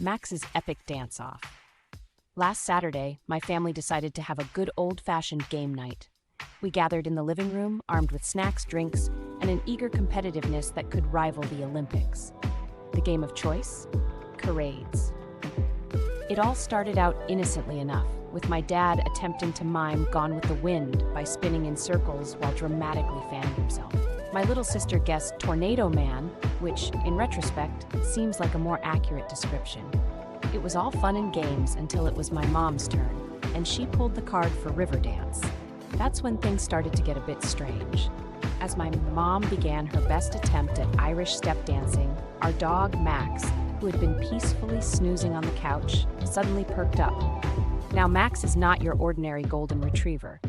Max's epic dance-off. Last Saturday, my family decided to have a good old-fashioned game night. We gathered in the living room, armed with snacks, drinks, and an eager competitiveness that could rival the Olympics. The game of choice? Charades. It all started out innocently enough, with my dad attempting to mime Gone with the Wind by spinning in circles while dramatically fanning himself. My little sister guessed Tornado Man, which, in retrospect, seems like a more accurate description. It was all fun and games until it was my mom's turn, and she pulled the card for River Dance. That's when things started to get a bit strange. As my mom began her best attempt at Irish step dancing, our dog Max, who had been peacefully snoozing on the couch, suddenly perked up. Now, Max is not your ordinary golden retriever.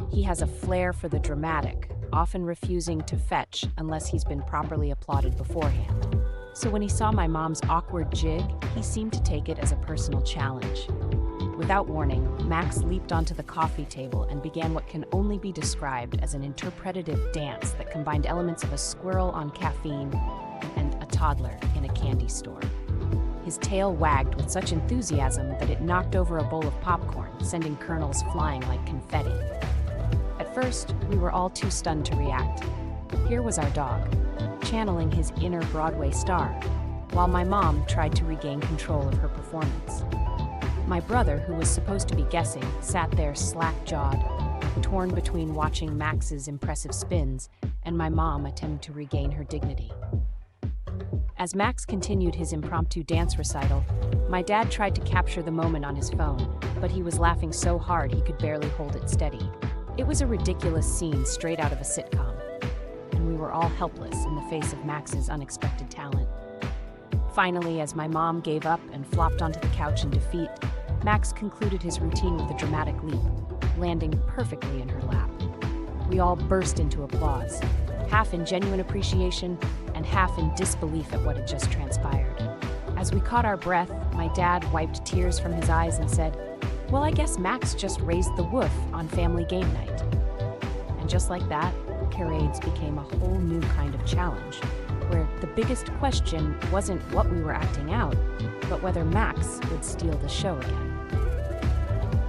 He has a flair for the dramatic, often refusing to fetch unless he's been properly applauded beforehand. So when he saw my mom's awkward jig, he seemed to take it as a personal challenge. Without warning, Max leaped onto the coffee table and began what can only be described as an interpretative dance that combined elements of a squirrel on caffeine and a toddler in a candy store. His tail wagged with such enthusiasm that it knocked over a bowl of popcorn, sending kernels flying like confetti. At first, we were all too stunned to react. Here was our dog, channeling his inner Broadway star, while my mom tried to regain control of her performance. My brother, who was supposed to be guessing, sat there slack-jawed, torn between watching Max's impressive spins and my mom attempting to regain her dignity. As Max continued his impromptu dance recital, my dad tried to capture the moment on his phone, but he was laughing so hard he could barely hold it steady. It was a ridiculous scene straight out of a sitcom, and we were all helpless in the face of Max's unexpected talent. Finally, as my mom gave up and flopped onto the couch in defeat, Max concluded his routine with a dramatic leap, landing perfectly in her lap. We all burst into applause, half in genuine appreciation and half in disbelief at what had just transpired. As we caught our breath, my dad wiped tears from his eyes and said, "Well, I guess Max just raised the woof on family game night." And just like that, charades became a whole new kind of challenge, where the biggest question wasn't what we were acting out, but whether Max would steal the show again.